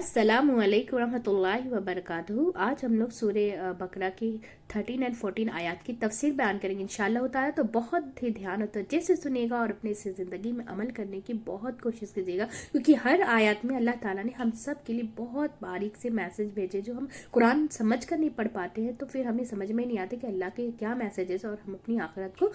अस्सलामु अलैकुम रहमतुल्लाहि व बरकातहू। आज हम लोग सूरे बकरा की 13 और 14 आयत की तफसीर बयान करेंगे इंशाअल्लाह ताला। तो बहुत ही ध्यान और तवज्जो से सुनिएगा और अपने इसे ज़िंदगी में अमल करने की बहुत कोशिश कीजिएगा, क्योंकि हर आयत में अल्लाह ताला ने हम सब के लिए बहुत बारीक से मैसेज भेजे जो हम कुरान समझ कर नहीं पढ़ पाते हैं, तो फिर हमें समझ में नहीं आते कि अल्लाह के क्या मैसेजेस और हम अपनी आखिरत को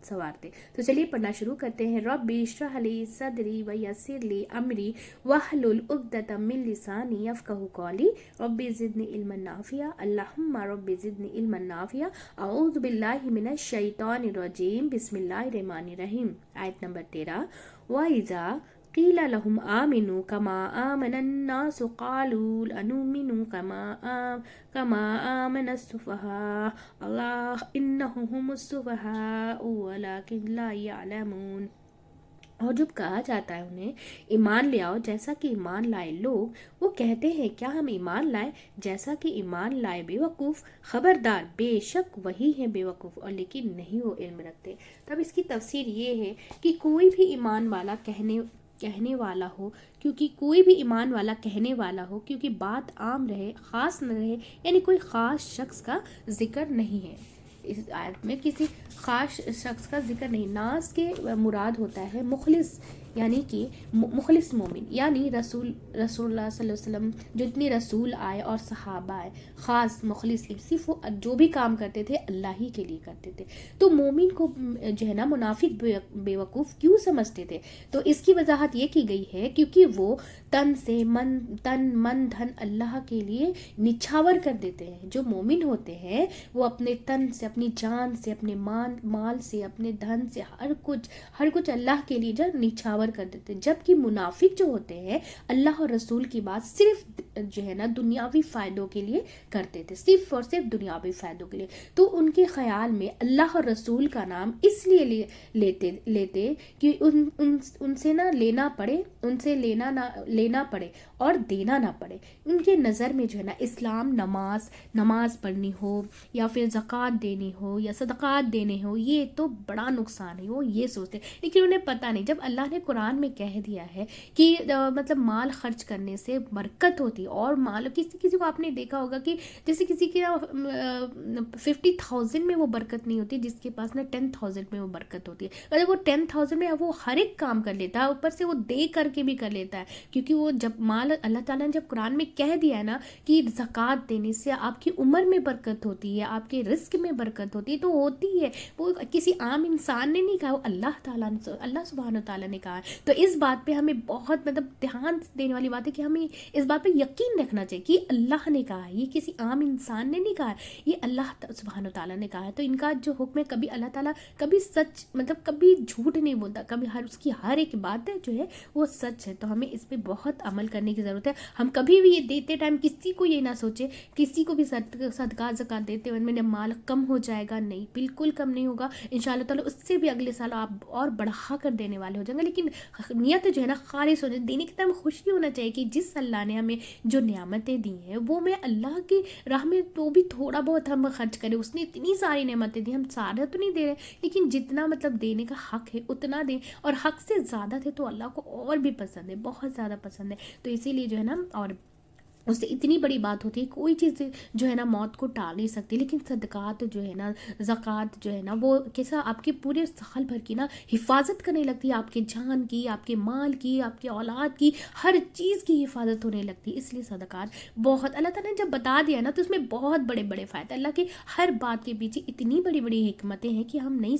संवारते। तो चलिए पढ़ना शुरू करते हैं। रब्बी इश्रह ली सदरी व यस्सिर ली अमरी वहलुल उक़दतम मिन लिसानी यफ़क़हू क़ौली रब्बी ज़िदनी इल्मन नाफ़िया अल्लाहुम्मा रब्बी ज़िदनी इल्मन नाफ़िया अऊज़ु बिल्लाहि मिनश शैतानिर रजीम बिस्मिल्लाहिर रहमानिर रहीम। आयत नंबर 13। व इज़ा क़ीला लहुम आमिनू कमा आमनन नासु क़ालू अनुमिनु कमा आमनस सुफ़हा अल्लाह इन्नहुम हुमुस सुफ़हाउ वलाकिन ला यअलमून। और जब कहा जाता है उन्हें ईमान ले आओ जैसा कि ईमान लाए लोग, वो कहते हैं क्या हम ईमान लाए जैसा कि ईमान लाए बेवकूफ़। खबरदार बेशक वही है बेवकूफ़ और लेकिन नहीं वो इल्म रखते। तब इसकी तफसीर ये है कि कोई भी ईमान वाला कहने वाला हो, क्योंकि कोई भी ईमान वाला कहने वाला हो, क्योंकि बात आम रहे ख़ास न रहे, यानी कोई ख़ास शख्स का जिक्र नहीं है। इस आयत में किसी ख़ास शख्स का जिक्र नहीं। नास के मुराद होता है मुखलिस, यानी कि मुखलिस मोमिन, यानी रसूलुल्लाह सल्लल्लाहु अलैहि वसल्लम जितने रसूल आए और सहाबा आए, ख़ास मुखलिस सिर्फ वो जो भी काम करते थे अल्लाह ही के लिए करते थे। तो मोमिन को जो है ना मुनाफिक बेवकूफ़ क्यों समझते थे? तो इसकी वजाहत ये की गई है क्योंकि वो तन मन धन अल्लाह के लिए निछावर कर देते हैं। जो मोमिन होते हैं वो अपने तन से, अपनी जान से, अपने माल से, अपने धन से हर कुछ अल्लाह के लिए जो निछावर कर देते हैं। जबकि मुनाफिक जो होते हैं अल्लाह और रसूल की बात सिर्फ जो है ना दुनियावी फ़ायदों के लिए करते थे, सिर्फ और सिर्फ दुनियावी फ़ायदों के लिए। तो उनके ख्याल में अल्लाह और रसूल का नाम इसलिए लेते कि उनसे ना लेना पड़े, उनसे लेना पड़े और देना ना पड़े। उनके नज़र में जो है ना इस्लाम नमाज पढ़नी हो या फिर ज़कात देनी हो या सदक़ात देने हो, ये तो बड़ा नुकसान है, वो ये सोचते। लेकिन उन्हें पता नहीं, जब अल्लाह ने कुरान में कह दिया है कि मतलब माल खर्च करने से बरकत होती है। और माल किसी को आपने देखा होगा कि जैसे किसी के 50,000 में वो बरकत नहीं होती, जिसके पास ना 10,000 में वो बरकत होती है। अगर वो 10,000 में वो हर एक काम कर लेता है, ऊपर से वो दे करके भी कर लेता है, क्योंकि वो जब माल अल्लाह ताला ने जब कुरान में कह दिया है ना कि ज़कात देने से आपकी उम्र में बरकत होती है, आपके रिस्क में बरकत होती है, तो होती है। वो किसी आम इंसान ने नहीं कहा, वो अल्लाह सुब्हानहू तआला ने कहा। तो इस बात पे हमें बहुत ध्यान देने वाली बात है कि हमें इस बात पे यकीन रखना चाहिए कि अल्लाह ने कहा है, ये किसी आम इंसान ने नहीं कहा, ये अल्लाह सुब्हानहू तआला ने कहा है। तो इनका जो हुक्म है, कभी अल्लाह ताला कभी सच कभी झूठ नहीं बोलता, कभी उसकी हर एक बात है जो है वो सच है। तो हमें इस पे बहुत अमल करने की ज़रूरत है। हम कभी भी ये देते टाइम किसी को ये ना सोचे, किसी को भी सदका ज़कात देते हुए मेरा माल कम हो जाएगा, नहीं, बिल्कुल कम नहीं होगा। इंशाअल्लाह ताला उससे भी अगले साल आप और बढ़ा कर देने वाले हो जाएंगे। लेकिन नियत जो है ना खालिस होने, देने के टाइम खुशी होना चाहिए कि जिस अल्लाह ने हमें जो नेमतें दी हैं वो मैं अल्लाह की राह में तो भी थोड़ा बहुत हम खर्च करें। उसने इतनी सारी नेमतें दी, हम सारा तो नहीं दे रहे, लेकिन जितना देने का हक है उतना दें। और हक से ज़्यादा थे तो अल्लाह को और भी पसंद है, बहुत ज़्यादा पसंद है। तो इसीलिए जो है ना, और उससे इतनी बड़ी बात होती है, कोई चीज़ जो है ना मौत को टाल नहीं सकती। लेकिन सदक़ात जो है ना, ज़कात जो है ना, वो कैसा आपके पूरे साल भर की ना हिफाजत करने लगती है, आपके जान की, आपके माल की, आपके औलाद की, हर चीज़ की हिफाजत होने लगती है। इसलिए सदक़ात बहुत अल्लाह ताला ने जब बता दिया ना, तो उसमें बहुत बड़े बड़े फ़ायदे, अल्लाह के हर बात के पीछे इतनी बड़ी बड़ी हिकमतें हैं कि हम नहीं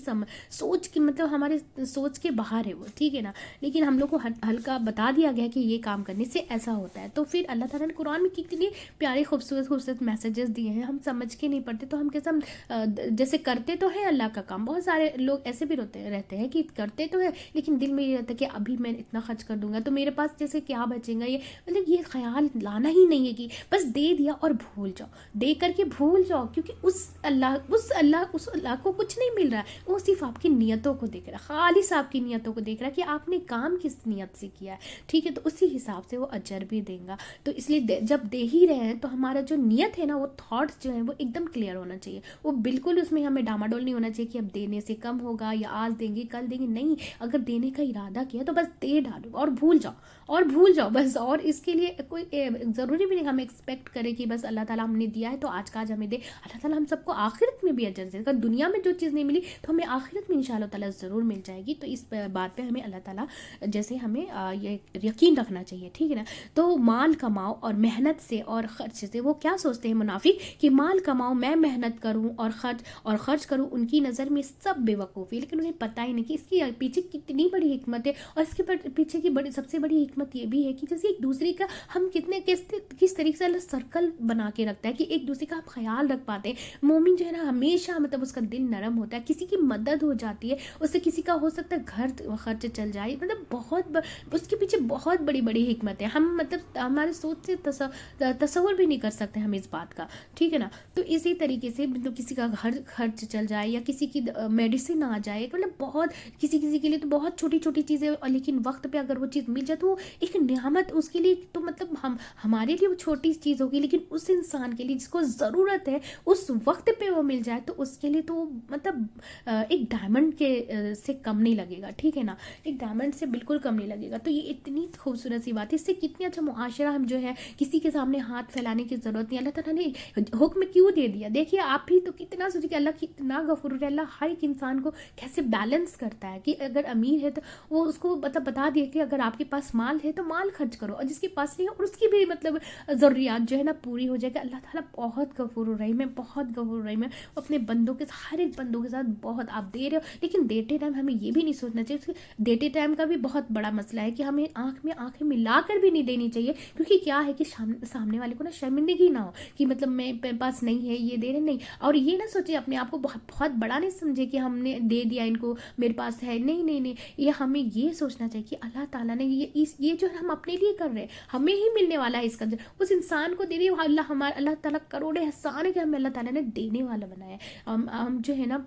सोच के हमारे सोच के बाहर है वो, ठीक है ना। लेकिन हम लोग को हल्का बता दिया गया कि ये काम करने से ऐसा होता है। तो फिर अल्लाह ताला ने कुरान में कितनी प्यारे खूबसूरत मैसेजेस दिए हैं, हम समझ के नहीं पढ़ते। तो हम कैसे जैसे करते तो हैं अल्लाह का काम, बहुत सारे लोग ऐसे भी रहते हैं कि करते तो हैं लेकिन दिल में ये रहता है कि अभी मैं इतना खर्च कर दूंगा तो मेरे पास जैसे क्या बचेगा, ये ख्याल लाना ही नहीं है कि बस दे दिया और भूल जाओ, दे करके भूल जाओ। क्योंकि उस अल्लाह को कुछ नहीं मिल रहा है, वो सिर्फ आपकी नियतों को देख रहा है, खालिस आपकी नियतों को देख रहा है कि आपने काम किस नियत से किया है, ठीक है। तो उसी हिसाब से वो अजर भी देगा। तो इसलिए जब दे ही रहे हैं तो हमारा जो नियत है ना, वो थॉट्स जो है वो एकदम क्लियर होना चाहिए। वो बिल्कुल उसमें हमें डामाडोल नहीं होना चाहिए कि अब देने से कम होगा या आज देंगे कल देंगे, नहीं। अगर देने का इरादा किया तो बस दे डालो और भूल जाओ, और भूल जाओ बस। और इसके लिए कोई ज़रूरी भी नहीं हम एक्सपेक्ट करें कि बस अल्लाह ताला हमने दिया है तो आज का आज हमें दे। अल्लाह ताला हम सबको आखिरत में भी अजर देगा। दुनिया में जो चीज़ नहीं मिली तो हमें आखिरत में इंशाअल्लाह ताला ज़रूर मिल जाएगी। तो इस बात पे हमें अल्लाह ताला जैसे हमें ये यकीन रखना चाहिए, ठीक है ना। तो माल कमाओ और मेहनत से और खर्च से, वो क्या सोचते हैं मुनाफिक कि माल कमाओ, मैं मेहनत करूं और खर्च करूं, उनकी नज़र में सब बेवकूफ़ी। लेकिन उन्हें पता ही नहीं कि इसकी पीछे कितनी बड़ी हिकमत है। और इसके पीछे की बड़ी सबसे बड़ी हिकमत ये भी है कि जैसे एक दूसरे का हम किस तरीके से अल्लाह सर्कल बना के रखता है कि एक दूसरे का आप ख्याल रख पाते हैं। मोमिन जो है ना हमेशा मतलब उसका दिल नरम होता है, किसी की मदद हो जाती है, उससे किसी का हो सकता है घर खर्च चल जाए, मतलब उसके पीछे बहुत बड़ी बड़ी हिकमत है। हम मतलब हमारे सोच से तसव्वुर भी नहीं कर सकते हम इस बात का, ठीक है ना। तो इसी तरीके से मतलब किसी का घर खर्च चल जाए या किसी की मेडिसिन आ जाए, मतलब बहुत किसी के लिए तो बहुत छोटी छोटी चीज़ें, लेकिन वक्त पे अगर वो चीज़ मिल जाए तो वो एक नियामत उसके लिए। तो मतलब हमारे लिए वो छोटी चीज़ होगी, लेकिन उस इंसान के लिए जिसको ज़रूरत है उस वक्त पे वो मिल जाए तो उसके लिए तो मतलब एक डायमंड के से कम नहीं लगेगा, ठीक है ना। एक डायमंड से बिल्कुल कम नहीं लगेगा। तो ये इतनी खूबसूरत सी बात है, इससे कितनी अच्छा मुआशरा हम जो है किसी के सामने हाथ फैलाने की ज़रूरत नहीं। अल्लाह ताला ने हुक्म क्यों दे दिया, देखिए आप ही तो कितना सोचिए कि अल्लाह कितना गफूर है। अल्लाह हर एक इंसान को कैसे बैलेंस करता है कि अगर अमीर है तो वो उसको मतलब बता दिया कि अगर आपके पास माल है तो माल खर्च करो, और जिसके पास नहीं है और उसकी भी मतलब ज़रूरियात जो है ना पूरी हो जाएगी। अल्लाह ताला बहुत गफूर रहीम है, बहुत गफूर रहीम है। अपने बंदों के हर एक बंदों के साथ बहुत आप दे रहे हो, लेकिन देते टाइम हमें ये भी नहीं सोचना चाहिए। देते टाइम का भी बहुत बड़ा मसला है कि हमें आंख में आंखें मिलाकर भी नहीं देनी चाहिए, क्योंकि क्या है कि सामने वाले को ना शर्मिंदगी ना हो कि मतलब मेरे पास नहीं है ये दे रहे नहीं। और ये ना सोचिए अपने आप को बहुत बड़ा नहीं समझे कि हमने दे दिया इनको, मेरे पास है, नहीं नहीं नहीं। ये हमें ये सोचना चाहिए कि अल्लाह ताला ने ये जो हम अपने लिए कर रहे हैं हमें ही मिलने वाला है इसका। उस इंसान को दे रही है अल्लाह ताला करोड़ों एहसान है कि हमें अल्लाह ताला ने देने वाला बनाया है, हम जो है ना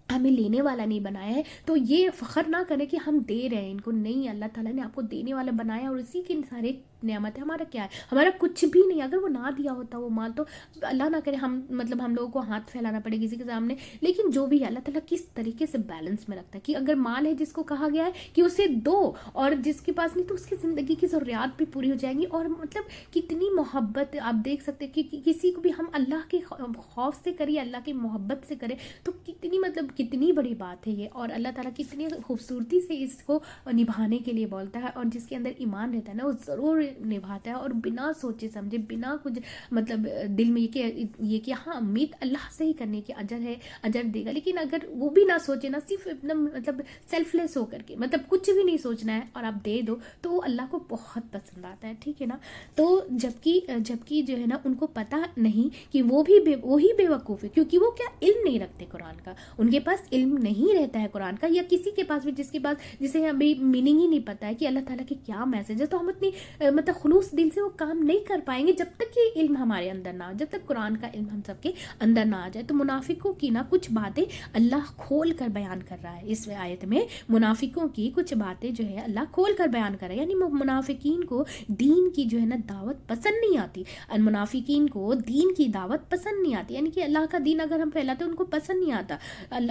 हमें लेने वाला नहीं बनाया है। तो ये फ़ख्र ना करें कि हम दे रहे हैं इनको, नहीं, अल्लाह ताला ने आपको देने वाला बनाया और इसी के सारे नेमत है। हमारा क्या है, हमारा कुछ भी नहीं। अगर वो ना दिया होता वो माल तो अल्लाह ना करे हम मतलब हम लोगों को हाथ फैलाना पड़े किसी के सामने। लेकिन जो भी है अल्लाह ताला किस तरीके से बैलेंस में रखता है कि अगर माल है जिसको कहा गया है कि उसे दो, और जिसके पास नहीं तो उसकी ज़िंदगी की ज़रूरियात भी पूरी हो जाएंगी। और मतलब कितनी मोहब्बत आप देख सकते हैं कि किसी को भी हम अल्लाह के खौफ से करें, अल्लाह की मोहब्बत से करें, तो कितनी मतलब कितनी बड़ी बात है ये। और अल्लाह ताला कितनी खूबसूरती से इसको निभाने के लिए बोलता है, और जिसके अंदर ईमान रहता है ना वो ज़रूर निभाता है, और बिना सोचे समझे बिना कुछ मतलब दिल में ये कि हाँ उम्मीद अल्लाह से ही करने की अजर देगा। लेकिन अगर वो भी ना सोचे ना, सिर्फ एकदम मतलब सेल्फलेस होकर के मतलब कुछ भी नहीं सोचना है और आप दे दो, तो वो अल्लाह को बहुत पसंद आता है, ठीक है ना। तो जबकि जो है ना उनको पता नहीं कि वो ही बेवकूफ़ है, क्योंकि वो क्या इल्म नहीं रखते कुरान का, उनके पास इल्म नहीं रहता है कुरान का, या किसी के पास भी जिसे अभी मीनिंग ही नहीं पता है कि अल्लाह ताला के क्या मैसेज है। तो हम उतनी मतलब खुलूस दिल से वो काम नहीं कर पाएंगे जब तक ये इल्म हमारे अंदर ना आ, जब तक कुरान का इल्म हम सबके अंदर ना आ जाए। तो मुनाफिकों की ना कुछ बातें अल्लाह खोल कर बयान कर रहा है इस आयत में। मुनाफिकों की कुछ बातें जो है अल्लाह खोल कर बयान कर रहा है, यानी मुनाफिकीन को दीन की जो है ना दावत पसंद नहीं आती। मुनाफिकीन को दीन की दावत पसंद नहीं आती, यानी कि अल्लाह का दीन अगर हम फैलाते उनको पसंद नहीं आता।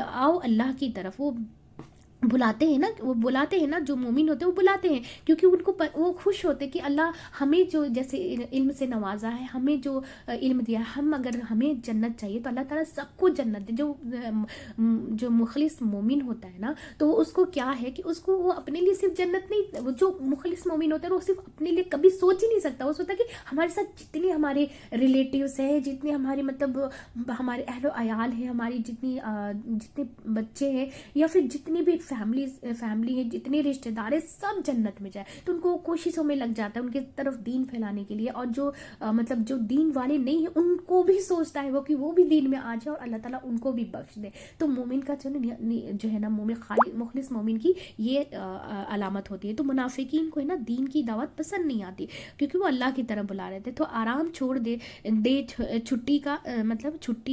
आओ अल्लाह की तरफ वो बुलाते हैं ना, जो मोमिन होते हैं वो बुलाते हैं, क्योंकि उनको वो खुश होते हैं कि अल्लाह हमें जो जैसे इल्म से नवाजा है, हमें जो इल्म दिया है, अगर हमें जन्नत चाहिए तो अल्लाह ताला सबको जन्नत दे। जो मुखलिस मोमिन होता है ना, तो उसको क्या है कि उसको वो अपने लिए सिर्फ जन्नत नहीं, वो जो मुखलिस मोमिन होता है वो सिर्फ अपने लिए कभी सोच ही नहीं सकता। वो सोचता है कि हमारे साथ जितने हमारे रिलेटिव्स हैं, जितने हमारे मतलब हमारे अहलो अयाल हैं, हमारी जितने बच्चे हैं, या फिर जितनी भी फैमिली है, जितने रिश्तेदार है, सब जन्नत में जाए। तो उनको कोशिशों में लग जाता है उनके तरफ दीन फैलाने के लिए। और जो मतलब जो दीन वाले नहीं है उनको भी सोचता है वो कि वो भी दीन में आ जाए और अल्लाह ताला उनको भी बख्श दे। तो मोमिन का जो है ना मुखलिस मोमिन की ये अलामत होती है। तो मुनाफिकीन को है ना दीन की दावत पसंद नहीं आती, क्योंकि वो अल्लाह की तरफ बुला रहे थे। तो आराम छोड़ दे छुट्टी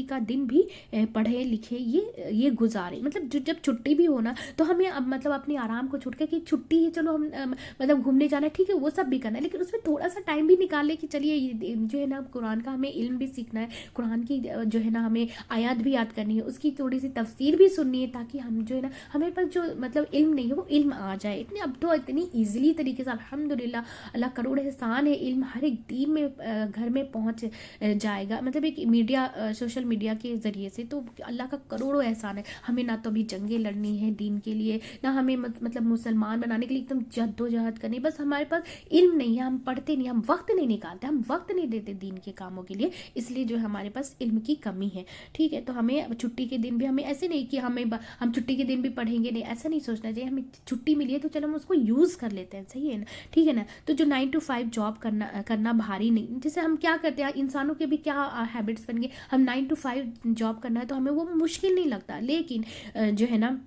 का दिन भी पढ़े लिखे ये गुजारे, मतलब जब छुट्टी भी हो ना तो हमें अब मतलब अपने आराम को छूट के कि छुट्टी है चलो हम मतलब घूमने जाना है, ठीक है वो सब भी करना है, लेकिन उसमें थोड़ा सा टाइम भी निकाल ले कि चलिए जो है ना कुरान का हमें इल्म भी सीखना है, कुरान की जो है ना हमें आयत भी याद करनी है, उसकी थोड़ी सी तफसीर भी सुननी है, ताकि हम जो है ना हमें पास जो मतलब इल्म नहीं है वो इल्म आ जाए। इतने अब तो इतनी ईजिली तरीके से अल्हम्दुलिल्लाह, अल्लाह करोड़ एहसान है, इल्म हर एक दीन में घर में पहुंच जाएगा, मतलब एक मीडिया सोशल मीडिया के ज़रिए से। तो अल्लाह का करोड़ों एहसान है। हमें ना तो अभी जंगें लड़नी है दीन के लिए, ना हमें मतलब मुसलमान बनाने के लिए एकदम जद्दोजहद करनी, बस हमारे पास इल्म नहीं है, हम पढ़ते नहीं, हम वक्त नहीं निकालते, हम वक्त नहीं देते दीन के कामों के लिए, इसलिए जो हमारे पास इल्म की कमी है। ठीक है, तो हमें छुट्टी के दिन भी हमें ऐसे नहीं कि हम छुट्टी के दिन भी पढ़ेंगे नहीं, ऐसा नहीं सोचना चाहिए। हमें छुट्टी मिली है तो चलो हम उसको यूज़ कर लेते हैं, सही है ना, ठीक है ना। तो जो 9 to 5 जॉब करना भारी नहीं, जैसे हम क्या करते हैं, इंसानों के भी क्या हैबिट्स बन गए, हम 9 to 5 जॉब करना है तो हमें वो मुश्किल नहीं लगता, लेकिन जो है ना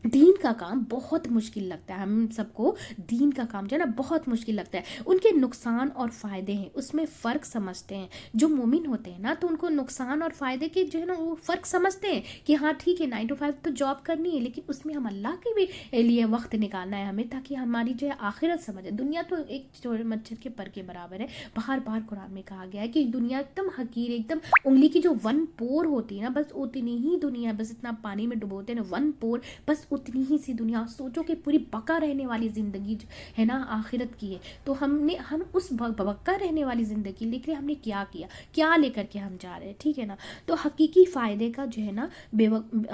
दीन का काम बहुत मुश्किल लगता है। हम सबको दीन का काम जो है ना बहुत मुश्किल लगता है। उनके नुकसान और फ़ायदे हैं, उसमें फ़र्क समझते हैं। जो मोमिन होते हैं ना तो उनको नुकसान और फ़ायदे के जो है ना वो फ़र्क समझते हैं कि हाँ ठीक है 9 to 5 तो जॉब करनी है, लेकिन उसमें हम अल्लाह के भी लिए वक्त निकालना है हमें, ताकि हमारी जो है आखिरत समझे। दुनिया तो एक मच्छर के पर के बराबर है। बार बार कुरान में कहा गया है कि दुनिया एकदम हकीर, एकदम उंगली की जो 1 पोर होती है ना, बस उतनी ही दुनिया, बस इतना पानी में डुबोते हैं ना 1 पोर, बस उतनी ही सी दुनिया। सोचो कि पूरी बका रहने वाली ज़िंदगी जो है ना आखिरत की है, तो हम उस बका रहने वाली ज़िंदगी लेकर हमने क्या किया, क्या लेकर के हम जा रहे हैं, ठीक है ना। तो हकीकी फ़ायदे का जो है ना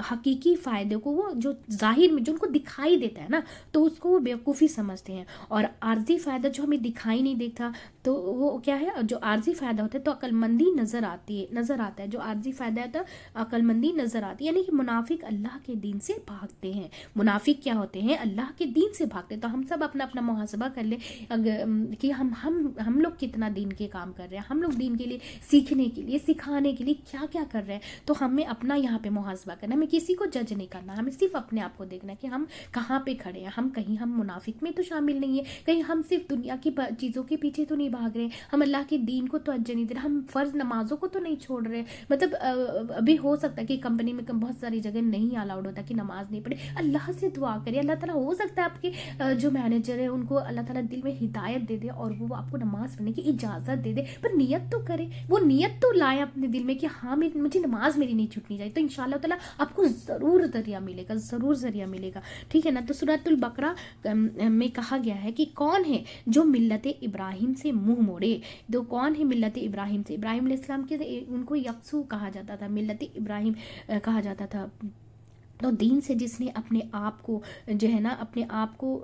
हकीकी फ़ायदे को वो जो ज़ाहिर में जो उनको दिखाई देता है ना, तो उसको वो बेवकूफ़ी समझते हैं। और आर्जी फ़ायदा जो हमें दिखाई नहीं देता, तो वो क्या है, जो आर्जी फ़ायदा होता है तो अक्लमंदी नज़र आता है। जो आर्जी फ़ायदा है तो अक्लमंदी नज़र आती है, यानी कि मुनाफिक अल्लाह के दीन से भागते हैं। मुनाफिक क्या होते हैं, अल्लाह के दीन से भागते। तो हम सब अपना अपना मुहासबा कर ले कि हम लोग कितना दीन के काम कर रहे हैं, हम लोग दीन के लिए सीखने के लिए सिखाने के लिए क्या क्या कर रहे हैं। तो हमें अपना यहाँ पे मुहासबा करना, हमें किसी को जज नहीं करना, हमें सिर्फ अपने आप को देखना कि हम कहाँ पे खड़े हैं। हम मुनाफिक में तो शामिल नहीं है, कहीं हम सिर्फ दुनिया की चीज़ों के पीछे तो नहीं भाग रहे, हम अल्लाह के दीन को तो अज्जा नहीं दे रहे, हम फ़र्ज नमाजों को तो नहीं छोड़ रहे। मतलब अभी हो सकता है कि कंपनी में बहुत सारी जगह नहीं अलाउड होता कि नमाज नहीं पढ़े, अल्लाह से दुआ करिए, अल्लाह ताला हो सकता है आपके जो मैनेजर है उनको अल्लाह ताला दिल में हिदायत दे दे और वो आपको नमाज पढ़ने की इजाज़त दे दे, पर नियत तो करे, वो नियत तो लाए अपने दिल में कि हाँ मुझे नमाज मेरी नहीं छूटनी चाहिए। तो इंशाअल्लाह ताला आपको ज़रूर ज़रिया मिलेगा, ठीक है ना। तो सूरतुल बकरा में कहा गया है कि कौन है जो मिल्लत इब्राहिम से मुँह मोड़े। तो कौन है मिल्लत इब्राहिम से, इब्राहिम अलैहिस्सलाम के उनको यकसू कहा जाता था, मिल्लत इब्राहिम कहा जाता था। तो दीन से जिसने अपने आप को जो है ना अपने आप को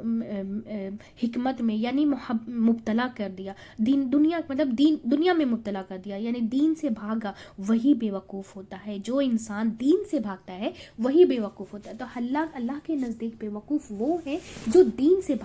हिकमत में यानी मुब्तला कर दिया, दुनिया में मुब्तला कर दिया, यानी दीन से भागा, वही बेवकूफ़ होता है। जो इंसान दीन से भागता है वही बेवकूफ़ होता है। तो अल्लाह के नज़दीक बेवकूफ़ वो है जो दीन से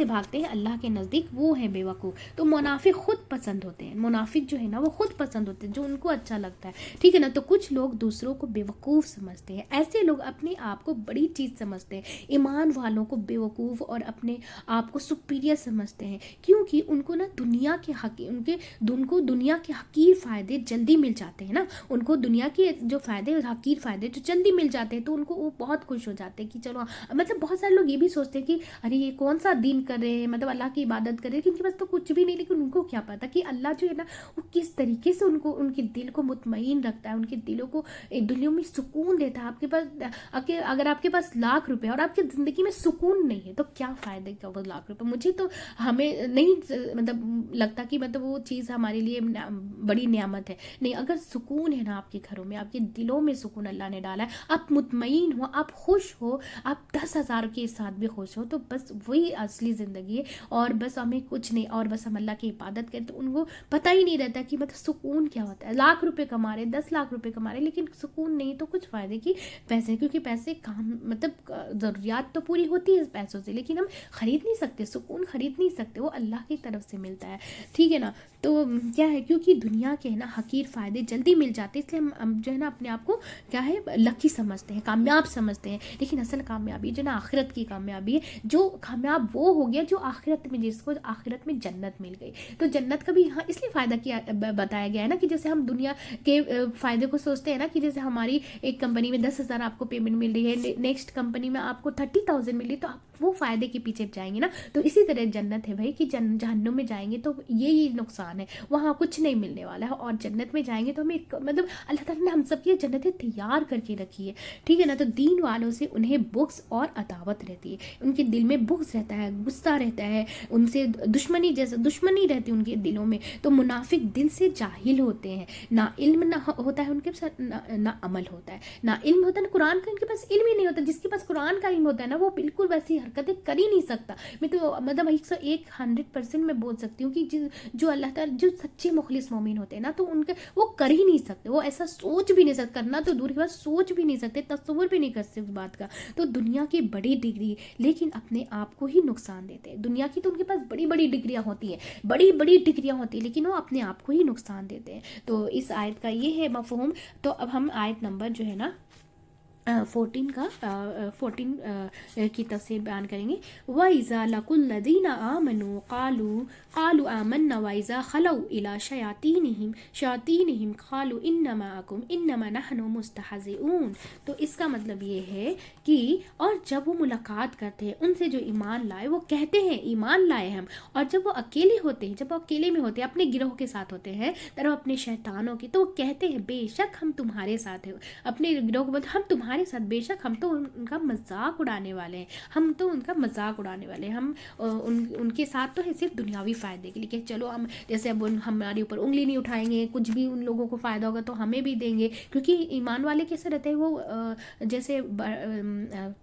भागते हैं, अल्लाह के नज़दीक वो है बेवकूफ़। तो मुनाफिक खुद पसंद होते हैं, मुनाफिक जो है ना वो खुद पसंद होते हैं, जो उनको अच्छा लगता है, ठीक है ना। तो कुछ लोग दूसरों को बेवकूफ़ समझते हैं, ऐसे लोग अपने आप को बड़ी चीज़ समझते हैं, ईमान वालों को बेवकूफ़ और अपने आप को सुपीरियर समझते हैं, क्योंकि उनको ना दुनिया के हकीर फ़ायदे जल्दी मिल जाते हैं ना, उनको दुनिया के जो फ़ायदे हकीर फ़ायदे जो जल्दी मिल जाते हैं, तो उनको वो बहुत खुश हो जाते हैं कि चलो, मतलब बहुत सारे लोग ये भी सोचते हैं कि अरे ये कौन सा दीन कर रहे हैं, मतलब अल्लाह की इबादत कर रहे हैं, क्योंकि बस तो कुछ भी नहीं, लेकिन उनको क्या पता कि अल्लाह जो है ना वो किस तरीके से उनके दिल को मुतमईन रखता है, उनके दिलों में सुकून देता है। अगर आपके पास लाख रुपए और आपकी ज़िंदगी में सुकून नहीं है तो क्या फ़ायदे का वो लाख रुपए। मुझे तो हमें नहीं मतलब लगता कि मतलब वो चीज़ हमारे लिए बड़ी नेमत है, नहीं। अगर सुकून है ना आपके घरों में, आपके दिलों में सुकून अल्लाह ने डाला है, आप मुतमईन हो, आप खुश हो, आप 10,000 के साथ भी खुश हो, तो बस वही असली ज़िंदगी है। और बस हमें कुछ नहीं, और बस हम अल्लाह की इबादत करें, तो उनको पता ही नहीं रहता कि मतलब सुकून क्या होता है। लाख रुपए कमा रहे, 10 लाख रुपए कमा रहे, लेकिन सुकून नहीं, तो कुछ फ़ायदे की पैसे, क्योंकि पैसे काम मतलब ज़रूरियात तो पूरी होती है पैसों से, लेकिन हम ख़रीद नहीं सकते, सुकून ख़रीद नहीं सकते, वो अल्लाह की तरफ से मिलता है, ठीक है ना। तो क्या है, क्योंकि दुनिया के है ना हकीर फ़ायदे जल्दी मिल जाते हैं, इसलिए हम जो है ना अपने आप को क्या है लकी समझते हैं, कामयाब समझते हैं, लेकिन असल कामयाबी जो ना आखिरत की कामयाबी है। जो कामयाब वो हो गया जो आखिरत में, जिसको आखिरत में जन्नत मिल गई। तो जन्नत का भी यहाँ इसलिए फ़ायदा किया बताया गया है ना, कि जैसे हम दुनिया के फ़ायदे को सोचते हैं ना, कि जैसे हमारी एक कंपनी में 10 50,000 आपको पेमेंट मिल रही है, नेक्स्ट कंपनी में आपको 30,000 मिल रही है, तो आप वो फायदे के पीछे जाएंगे ना। तो इसी तरह जन्नत है भाई कि जहन्नुम में जाएंगे तो ये नुकसान है, वहाँ कुछ नहीं मिलने वाला है। और जन्नत में जाएंगे तो हमें मतलब अल्लाह ताला ने हम सब की जन्नतें तैयार करके रखी है, ठीक है ना। तो दीन वालों से उन्हें बुग़्ज़ और अदावत रहती है, उनके दिल में बुग़्ज़ रहता है, गुस्सा रहता है, उनसे दुश्मनी जैसे दुश्मनी रहती है उनके दिलों में। तो मुनाफिक दिल से जाहिल होते हैं, ना इल्म ना होता है उनके पास, ना अमल होता है, ना इल्म होता है ना कुरान का, इनके पास इल्म ही नहीं होता। जिसके पास कुरान का इल्म होता है ना वो बिल्कुल वैसी हरकतें कर ही नहीं सकता। मैं तो मतलब 100% मैं बोल सकती हूँ कि जो अल्लाह ताला जो सच्चे मुखलिस मोमिन होते हैं ना, तो उनके वो कर ही नहीं सकते, वो ऐसा सोच भी नहीं सकते, करना तो दूर की बात, सोच भी नहीं सकते, तस्वुर भी नहीं कर सकते उस बात का। तो दुनिया की बड़ी डिग्री लेकिन अपने आप को ही नुकसान देते हैं। दुनिया की तो उनके पास बड़ी बड़ी डिग्रियाँ होती हैं, बड़ी बड़ी डिग्रियाँ होती हैं, लेकिन वो अपने आप को ही नुकसान देते हैं। तो इस आयत का ये है मफ़हूम। तो अब हम आयत नंबर जो है ना 14 की तफसीर बयान करेंगे। वइज़ा लकुल्लज़ीना आमनू क़ालू आमन्ना वइज़ा खलऊ इला शयातीनिहिम क़ालू इन्नमा नहनु मुस्तहज़िऊन। तो इसका मतलब ये है कि और जब वो मुलाकात करते हैं उनसे जो ईमान लाए, वो कहते हैं ईमान लाए हम, और जब वो अकेले होते हैं, जब वो अकेले में होते हैं, अपने गिरोह के साथ होते हैं, तरह अपने शैतानों की, तो वो कहते हैं बेशक हम तुम्हारे साथ हैं, अपने गिरोह को बोलते हम तुम्हारे साथ, बेशक हम तो उनका मजाक उड़ाने वाले हैं, हम तो उनका मजाक उड़ाने वाले हैं, हम उनके साथ तो है सिर्फ दुनियावी फ़ायदे के लिए कि चलो हम जैसे अब हमारे ऊपर उंगली नहीं उठाएंगे, कुछ भी उन लोगों को फ़ायदा होगा तो हमें भी देंगे। क्योंकि ईमान वाले कैसे रहते हैं, वो जैसे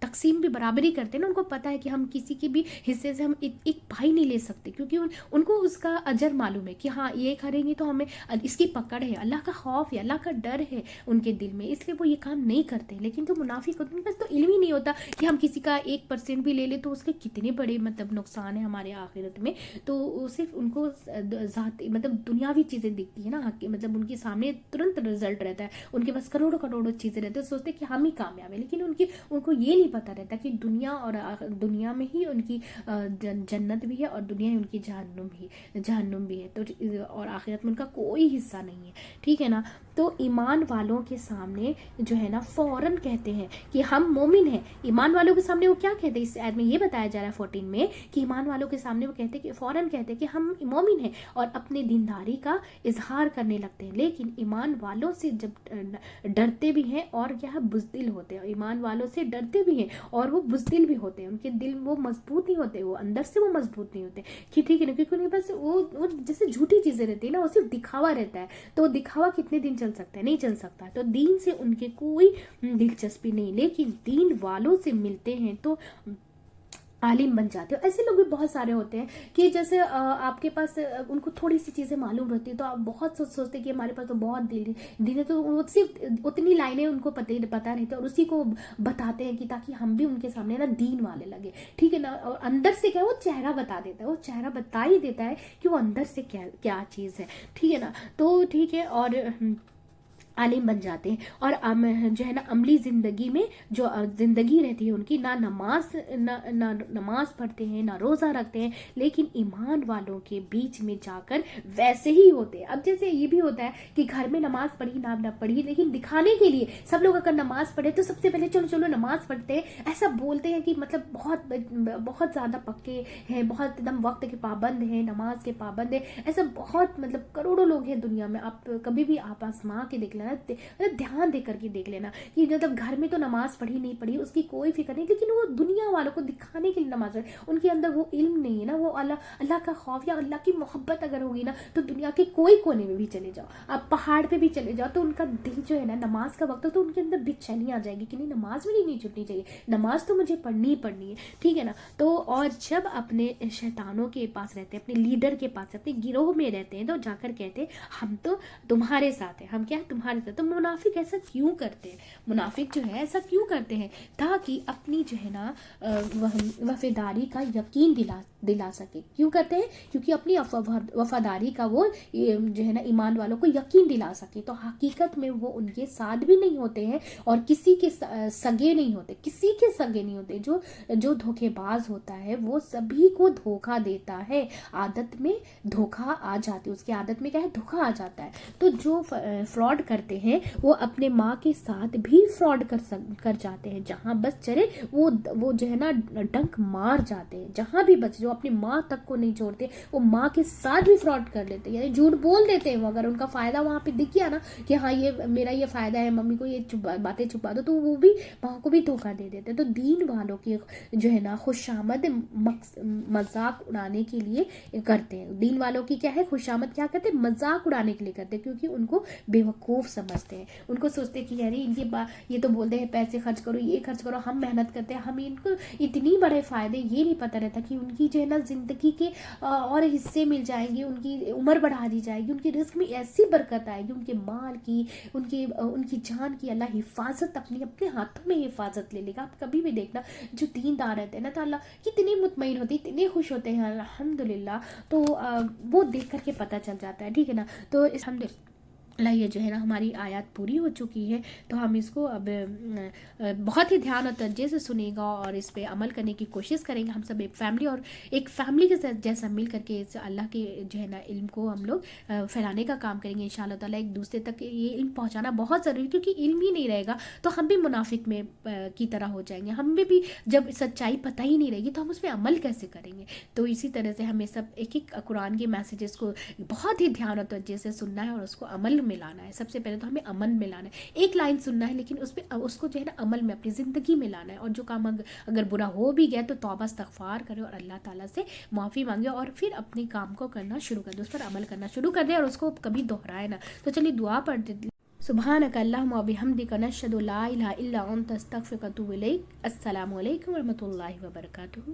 तकसीम भी बराबरी करते हैं ना, उनको पता है कि हम किसी के भी हिस्से से हम एक भाई नहीं ले सकते, क्योंकि उनको उसका अजर मालूम है कि हाँ ये करेंगे तो हमें इसकी पकड़ है, अल्लाह का खौफ है, अल्लाह का डर है उनके दिल में, इसलिए वो ये काम नहीं करते। लेकिन जो मुनाफिक होते हैं उनके पास तो इल्म ही नहीं होता कि हम किसी का 1% भी ले ले तो उसके कितने बड़े मतलब नुकसान है हमारे आखिरत में। तो सिर्फ उनको ज़ाती मतलब दुनियावी चीज़ें दिखती है ना, मतलब उनके सामने तुरंत रिजल्ट रहता है, उनके पास करोड़ों करोड़ों चीज़ें रहती है, सोचते हैं कि हम ही कामयाब है, लेकिन उनको ये नहीं पता रहता कि दुनिया में ही उनकी जन्नत भी है और दुनिया में उनकी जहन्नुम भी है, तो और आखिरत में उनका कोई हिस्सा नहीं है, ठीक है ना। तो ईमान वालों के सामने जो है ना फ़ौरन कहते हैं कि हम मोमिन हैं। ईमान वालों के सामने वो क्या कहते हैं, इस आयत में ये बताया जा रहा है 14 में कि ईमान वालों के सामने वो कहते हैं कि फ़ौरन कहते हैं कि हम मोमिन हैं और अपने दीनदारी का इजहार करने लगते हैं। लेकिन ईमान वालों से जब डरते भी हैं और क्या बुज़दिल होते हैं, ईमान वालों से डरते भी हैं और वो बुज़दिल भी होते हैं, उनके दिल वो मजबूत नहीं होते, वो अंदर से वो मजबूत नहीं होते कि ठीक है ना, क्योंकि उनके पास वो जैसे झूठी चीज़ें रहती है ना, वो सिर्फ दिखावा रहता है। तो दिखावा कितने दिन चल सकता है, नहीं चल सकता। तो दीन से उनके कोई दिलचस्पी नहीं, लेकिन दीन वालों से मिलते हैं तो आलिम बन जाते हो। ऐसे लोग भी बहुत सारे होते हैं कि जैसे आपके पास उनको थोड़ी सी चीज़ें मालूम रहती है तो आप बहुत सोचते हैं कि हमारे पास तो बहुत दिल है, तो वो सिर्फ उतनी लाइनें उनको पता रहती है और उसी को बताते हैं कि ताकि हम भी उनके सामने ना दीन वाले लगे, ठीक है ना। और अंदर से क्या वो चेहरा बता देता है, वो चेहरा बता ही देता है कि वो अंदर से क्या चीज़ है, ठीक है ना। तो ठीक है, और आलिम बन जाते हैं और जो है ना अमली ज़िंदगी में जो ज़िंदगी रहती है उनकी, ना नमाज पढ़ते हैं ना रोज़ा रखते हैं, लेकिन ईमान वालों के बीच में जाकर वैसे ही होते हैं। अब जैसे ये भी होता है कि घर में नमाज पढ़ी ना पढ़ी, लेकिन दिखाने के लिए सब लोग अगर नमाज पढ़े तो सबसे पहले चलो नमाज पढ़ते हैं, ऐसा बोलते हैं कि मतलब बहुत ज़्यादा पक्के हैं, बहुत एकदम वक्त के पाबंद हैं, नमाज के पाबंद हैं। ऐसा बहुत मतलब करोड़ों लोग हैं दुनिया में। आप कभी भी आप आसमां के देख मतलब ध्यान दे करके देख लेना कि मतलब घर में तो नमाज पढ़ी नहीं पढ़ी उसकी कोई फिक्र नहीं, लेकिन वो दुनिया वालों को दिखाने के लिए नमाज पढ़े, उनके अंदर वो इल्म नहीं है ना, वो अल्लाह का खौफ या अल्लाह की मोहब्बत अगर होगी ना तो दुनिया के कोई कोने में भी चले जाओ, आप पहाड़ पे भी चले जाओ, तो उनका दिल जो है ना नमाज का वक्त हो तो उनके अंदर बेचैनी आ जाएगी कि नहीं नमाज मेरी नहीं छूटनी चाहिए, नमाज तो मुझे पढ़नी ही पढ़नी है, ठीक है ना। तो और जब अपने शैतानों के पास रहते हैं, अपने लीडर के पास, अपने गिरोह में रहते हैं, तो जाकर कहते हैं हम तो तुम्हारे साथ हैं, हम क्या तुम्हारे साथ। तो मुनाफिक ऐसा क्यों करते हैं, मुनाफिक जो है ऐसा क्यों करते हैं, ताकि अपनी जो है ना वफादारी का यकीन दिला सके। क्यों करते हैं, क्योंकि अपनी वफादारी का वो जो है ना ईमान वालों को यकीन दिला सके। तो हकीकत में वो उनके साथ भी नहीं होते हैं और किसी के सगे नहीं होते, किसी के सगे नहीं होते। जो धोखेबाज होता है वो सभी को धोखा देता है, आदत में धोखा आ जाती है, उसकी आदत में क्या है धोखा आ जाता है। तो जो फ्रॉड करते کرتے ہیں وہ اپنے ماں کے ساتھ بھی فراڈ کر جاتے ہیں. جہاں بس چلے وہ جو ہے نا ڈنک مار جاتے ہیں. جہاں بھی بچے جو اپنی ماں تک کو نہیں چھوڑتے وہ ماں کے ساتھ بھی فراڈ کر لیتے ہیں, یعنی جھوٹ بول دیتے ہیں. وہ اگر ان کا فائدہ وہاں پہ دکھ گیا نا کہ ہاں یہ میرا یہ فائدہ ہے, ممی کو یہ باتیں چھپا دو, تو وہ بھی ماں کو بھی دھوکہ دے دیتے ہیں. تو دین والوں کی جو ہے نا خوشامد مذاق اڑانے کے لیے کرتے ہیں. دین والوں کی کیا ہے خوشامد کیا کرتے ہیں, مذاق اڑانے کے لیے کرتے ہیں, کیونکہ ان کو بیوقوف سمجھتے ہیں. ان کو سوچتے ہیں کہ یعنی ان کے یہ تو بولتے ہیں پیسے خرچ کرو, یہ خرچ کرو, ہم محنت کرتے ہیں, ہمیں ان کو اتنی بڑے فائدے یہ نہیں پتہ رہتا کہ ان کی جو ہے نا زندگی کے اور حصے مل جائیں گے, ان کی عمر بڑھا دی جائے گی, ان کی رزق میں ایسی برکت آئے گی, ان کے مال کی ان کی جان کی اللہ حفاظت اپنے ہاتھوں میں حفاظت لے لے گا. آپ کبھی بھی دیکھنا جو دیندار رہتے ہیں نا تو اللہ کتنے مطمئن ہوتے ہیں, اتنے خوش ہوتے ہیں الحمدللہ. تو وہ دیکھ کر کے پتہ چل جاتا ہے, ٹھیک ہے نا. تو الحمدللہ یہ جو ہے نا ہماری آیات پوری ہو چکی ہے, تو ہم اس کو اب بہت ہی دھیان اور توجہ سے سنے گا اور اس پہ عمل کرنے کی کوشش کریں گے. ہم سب ایک فیملی کے ساتھ جیسا مل کر کے اللہ کے جو ہے نا علم کو ہم لوگ پھیلانے کا کام کریں گے انشاءاللہ تعالیٰ. ایک دوسرے تک یہ علم پہنچانا بہت ضروری, کیونکہ علم ہی نہیں رہے گا تو ہم بھی منافق میں کی طرح ہو جائیں گے. ہم بھی جب سچائی پتہ ہی نہیں رہے گی تو ہم اس پہ عمل کیسے کریں گے. تو اسی طرح سے ہمیں سب ایک قرآن کے میسیجز کو بہت ہی دھیان اور توجہ سے سننا ہے اور اس کو عمل میں لانا ہے. سب سے پہلے تو ہمیں عمل میں لانا ہے. ایک لائن سننا ہے لیکن اس کو جو ہے نا عمل میں اپنی زندگی میں لانا ہے. اور جو کام اگر برا ہو بھی گیا تو توبہ استغفار کرے اور اللہ تعالیٰ سے معافی مانگے اور پھر اپنے کام کو کرنا شروع کر دے, اس پر عمل کرنا شروع کر دے اور اس کو کبھی دہرائے نہ. تو چلیے دعا پڑھتے. سبحانک اللہم و بحمدک نشہد لا الہ الا انت استغفرک و اتوب الیک. السلام علیکم ورحمۃ اللہ وبرکاتہ.